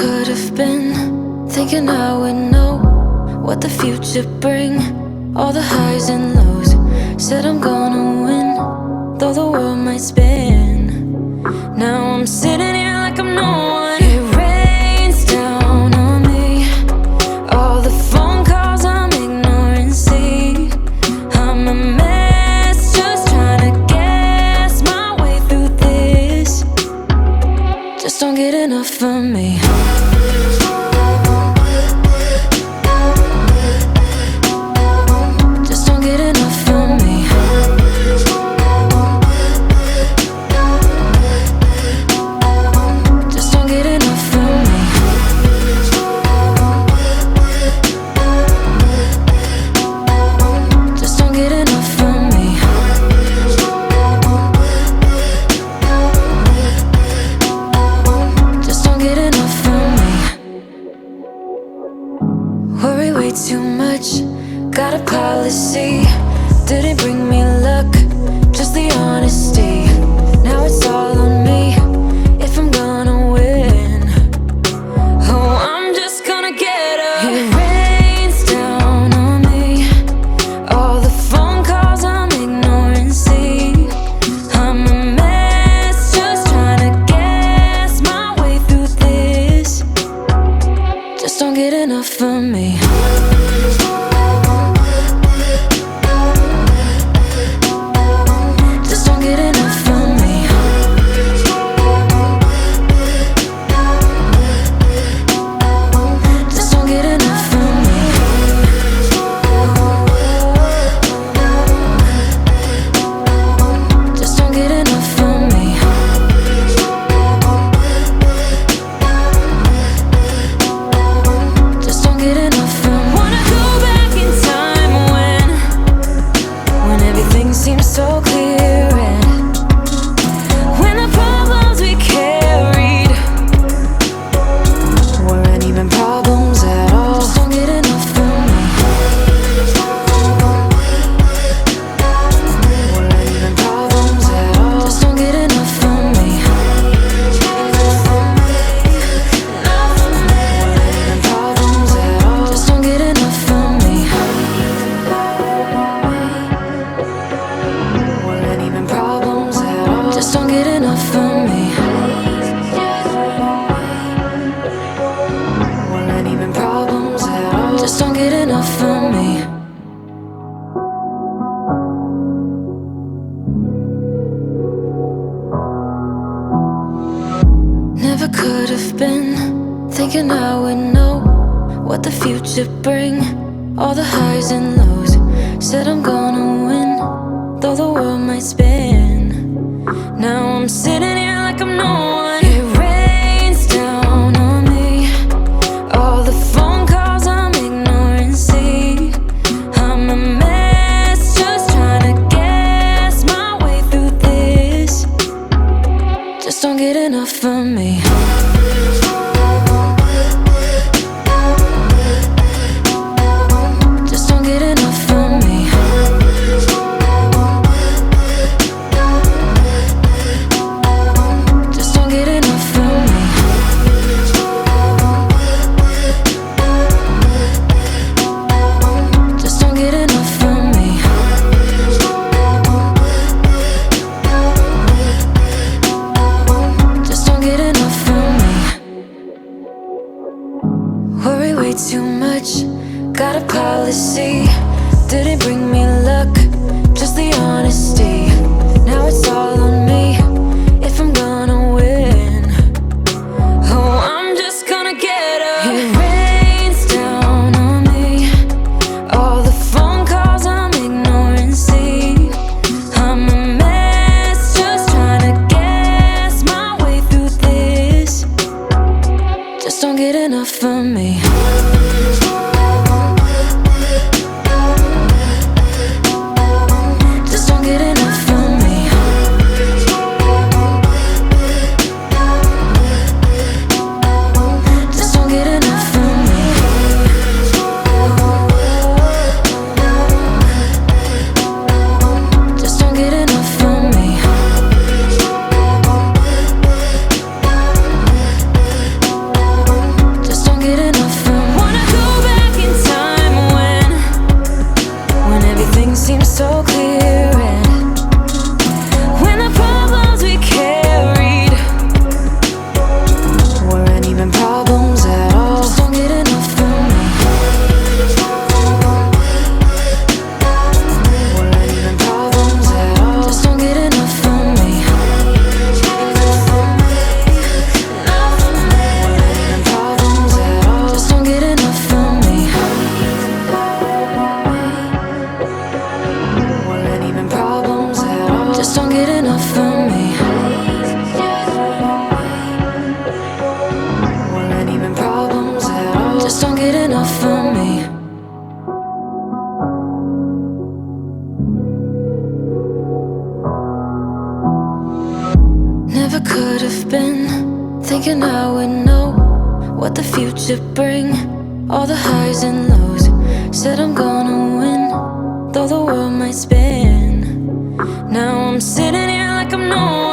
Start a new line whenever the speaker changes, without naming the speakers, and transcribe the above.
could have been, thinking I would know what the future bring. All the highs and lows, said I'm gonna win, though the world might spin. Now I'm sitting here like I'm no one. It rains down on me, all the phone calls I'm ignoring. See, I'm a mess, just trying to guess my way through this. Just don't get enough of me. Just don't get enough of me. Just don't get enough of me. Just don't get enough of me. Just don't get enough of me. Worry way too much, got a policy. Didn't bring me luck, just the honesty. Now it's all on me, if I'm gonna win. Oh, I'm just gonna get up. It rains down on me, all the phone calls I'm ignoring. See, I'm a mess, just trying to guess my way through this. Just don't get enough of me. Just don't get enough of me. Just don't get enough of me. Just don't get enough of me. Just don't get enough of me. Wanna go back in time when everything seems so clear, and when the problems we carried weren't even problems at all. Just don't get enough of me. Weren't even problems at all. Just don't get enough of me. Weren't even problems at all. Just don't get enough of me. Weren't even problems at all. Just don't get enough of me. Weren't even problems at all. Just don't get enough of me. Never could have been, thinking I would know what the future bring. All the highs and lows, said I'm gonna win, though the world might spin. Now I'm sitting here like I'm no one. It rains down on me, all the phone calls I'm ignoring. See, I'm a mess, just trying to guess my way through this. Just don't get enough of me. Just don't get enough everything seems so clear. And when the problems we carried weren't even problems at all, just don't get enough from me. Weren't even problems at all, just don't get enough from me. Weren't even problems at all, just don't get enough from me. Weren't even problems at all, just don't get enough from me. Weren't even problems at all, just don't get enough from me. Never could have been thinking I would know what the future bring. All the highs and lows, said I'm gonna win, though the world might spin. Now I'm sitting here like I'm no